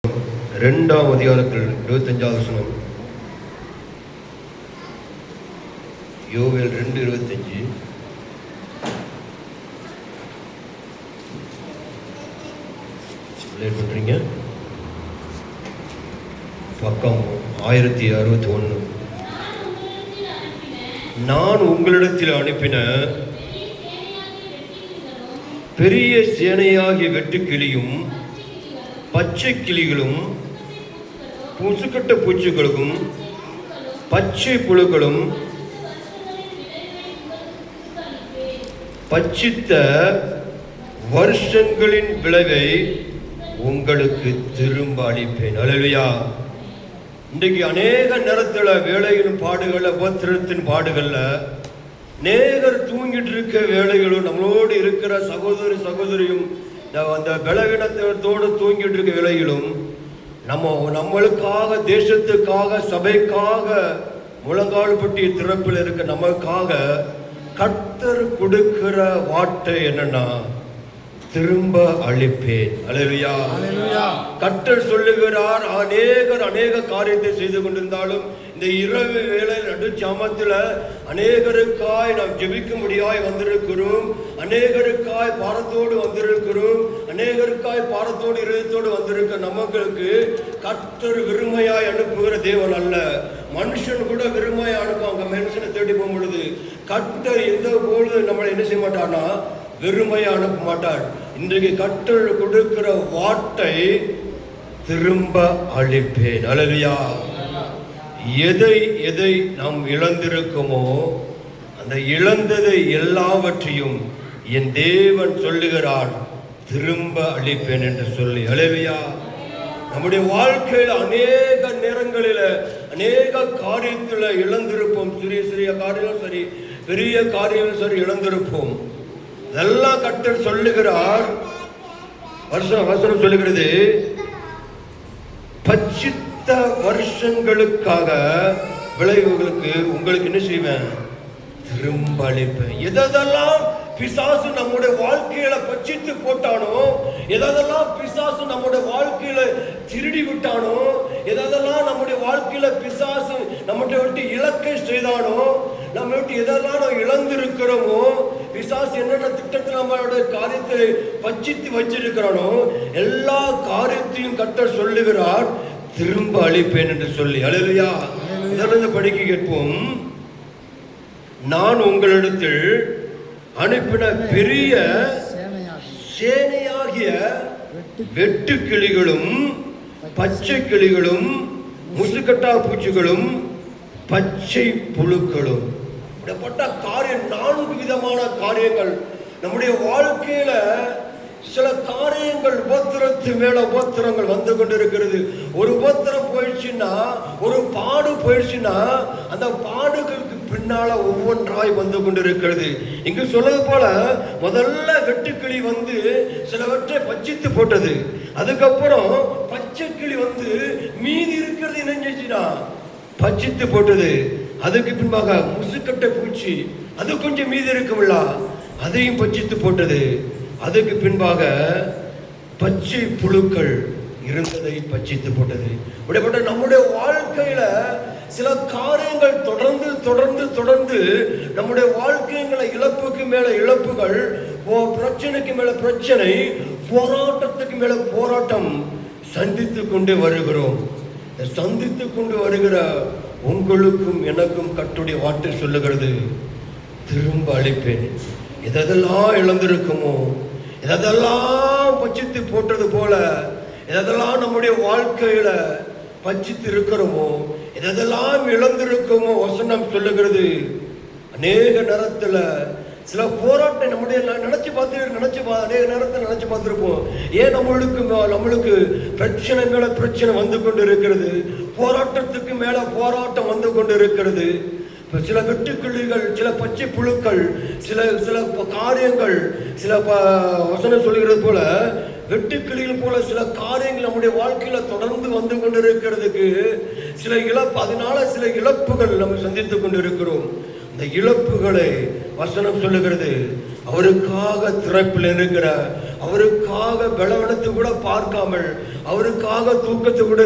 2ஆம் அதிகாரத்தில் 25வது வசனம். யோவேல் 2:25. பண்றீங்க பக்கம் 1061. நான் உங்களிடத்தில் அனுப்பின பெரிய சேனையாகிய வெட்டுக்கிளியும் பச்சை கிளிகளும் பூசுக்கட்ட பூச்சிகளும் பச்சை புழுக்களும் பச்சித்த வருஷங்களின் விளைவை உங்களுக்கு திரும்ப அளிப்பேன். அல்லேலூயா. இன்றைக்கு அநேக நேரத்தில் வேலையின் பாடுகள், உபத்திரத்தின் பாடுகள்ல நேகர் தூங்கிட்டு இருக்க வேலைகளும், நம்மளோடு இருக்கிற சகோதரி சகோதரியும் அந்த பலவீனத்தோடு தூங்கிட்டு இருக்க வேலைகளும், நம்மளுக்காக, தேசத்துக்காக, சபைக்காக முழங்கால் பட்டிய திறப்பில் இருக்க நமக்காக கர்த்தர் கொடுக்கிற வார்த்தை என்னன்னா, திரும்ப அளிப்பேன். அல்லேலூயா. கர்த்தர் சொல்லுகிறார், அநேக காரியத்தை செய்து கொண்டிருந்தாலும் இந்த இரவு வேளை நடுச்சாமத்தில் அநேகருக்காய் நாம் ஜெபிக்கும்படியாய் வந்திருக்கிறோம். அநேகருக்காய் பாரத்தோடு வந்திருக்கிறோம். அநேகருக்காய் பாரத்தோடு இதயத்தோடு வந்திருக்க நமக்கு கர்த்தர் வெறுமையாய் அனுப்புகிற தேவன் அல்ல. மனுஷன் கூட வெறுமையாய் அனுப்புவாங்க. மனுஷனை தேடி போகும் பொழுது கர்த்தர் எந்த பொழுது நம்மளை என்ன செய்ய மாட்டார்னா வெறுமையை அனுப்ப மாட்டார். இன்றைக்கு கர்த்தர் கொடுக்கிற வார்த்தை திரும்ப அளிப்பேன். அல்லேலூயா. எதை நாம் இழந்திருக்குமோ அந்த இழந்ததை எல்லாவற்றையும் என் தேவன் சொல்லுகிறார், திரும்ப அளிப்பேன் என்று சொல்லி. அல்லேலூயா. நம்முடைய வாழ்க்கையில் அநேக நேரங்களில் அநேக காரியத்தில் இழந்திருப்போம். சிறிய காரியம் சரி, பெரிய காரியம் சரி, இழந்திருப்போம். இதெல்லாம் கர்த்தர் சொல்லுகிறார். வசனம் சொல்லுகிறது, பச்சித்த வருஷங்களுக்காக விளைவுகளுக்கு உங்களுக்கு என்ன செய்வேன், திரும்ப அளிப்பேன். எதெல்லாம் பிசாசு நம்முடைய வாழ்க்கையில பச்சித்து போட்டானோ, எதெல்லாம் பிசாசு நம்முடைய வாழ்க்கையில திருடி விட்டானோ, எதெல்லாம் நம்முடைய வாழ்க்கையில பிசாசு நம்மகிட்ட விட்டு இலக்கை செய்தானோ, நம்ம விட்டு எதெல்லாம் நாம் இழந்திருக்கிறோமோ, பிசாசு என்னென்ன திட்டத்தில் நம்மளுடைய காரியத்தை பச்சித்து வச்சிருக்கிறானோ எல்லா காரியத்தையும் கர்த்தர் சொல்லுகிறார், திரும்ப அளிப்பேன் என்று சொல்லி. அல்லேலூயா. இதெல்லாம் படிக்க கேட்போம். நான் உங்களிடத்தில் அனுப்பின பெரிய சேனையாகிய வெட்டு கிளிகளும் பச்சை கிளிகளும் முசுக்கட்டா பூச்சிகளும் பச்சை புழுக்களும். இப்படிப்பட்ட காரியம், 4 விதமான காரியங்கள் நம்முடைய வாழ்க்கையில. சில காரியங்கள் உபத்திரத்து மேல உபத்திரங்கள் வந்து கொண்டிருக்கிறது. ஒரு உபத்திரம் போயிடுச்சுன்னா, ஒரு பாடு போயிடுச்சுன்னா, அந்த பாடுகளுக்கு பின்னால ஒவ்வொன்றாய் வந்து கொண்டிருக்கிறது. இங்கு சொல்வது போல முதல்ல வெட்டுக்கிளி வந்து சிலவற்றை பச்சித்து போட்டது. அதுக்கப்புறம் பச்சை கிளி வந்து மீதி இருக்கிறது என்னச்சுன்னா பச்சித்து போட்டது. அதுக்கு பின்பாக முசுக்கட்டை பூச்சி, அது கொஞ்சம் மீதி இருக்கும்ல, அதையும் பச்சித்து போட்டது. அதுக்கு பின்பாக பச்சை புழுக்கள் இருந்ததை பச்சித்து போட்டது. இப்படிப்பட்ட நம்முடைய வாழ்க்கையில சில காரியங்கள் தொடர்ந்து தொடர்ந்து தொடர்ந்து நம்முடைய வாழ்க்கைகளை இழப்புக்கு மேல இழப்புகள், பிரச்சனைக்கு மேல பிரச்சனை, போராட்டத்துக்கு மேல போராட்டம் சந்தித்து கொண்டு வருகிறோம். சந்தித்து கொண்டு வருகிற உங்களுக்கும் எனக்கும் கர்த்தருடைய வார்த்தை சொல்லுகிறது, திரும்ப அளிப்பேன். எதெல்லாம் இழந்திருக்குமோ, எதெல்லாம் பச்சித்து போட்டது போல, எதெல்லாம் நம்முடைய வாழ்க்கையில பச்சித்து இருக்கிறோமோ, எதெல்லாம் இழந்திருக்குமோ, வசனம் சொல்லுகிறது. அநேக நேரத்துல சில போராட்டம் நம்முடைய அநேக நேரத்தில் நினைச்சு பார்த்திருப்போம். ஏன் நம்மளுக்கு பிரச்சனை மேல பிரச்சனை வந்து கொண்டு இருக்கிறது, போராட்டத்துக்கு மேல போராட்டம் வந்து கொண்டு இருக்கிறது. சில வெட்டுக்கிளிகள், சில பச்சை புழுக்கள், சில காரியங்கள், சில வசனம் சொல்கிறது போல வெட்டுக்கிளிகள் போல சில காரியங்கள் நம்முடைய வாழ்க்கையில தொடர்ந்து வந்து கொண்டிருக்கிறதுக்கு சில இழப்பு, அதனால சில இழப்புகள் நம்ம சந்தித்துக் கொண்டிருக்கிறோம். இந்த இழப்புகளை வசனம் சொல்லுகிறது, அவருக்காக திறப்பில் இருக்கிற அவருக்காக பலவனத்தை கூட பார்க்காமல், அவருக்காக தூக்கத்தை கூட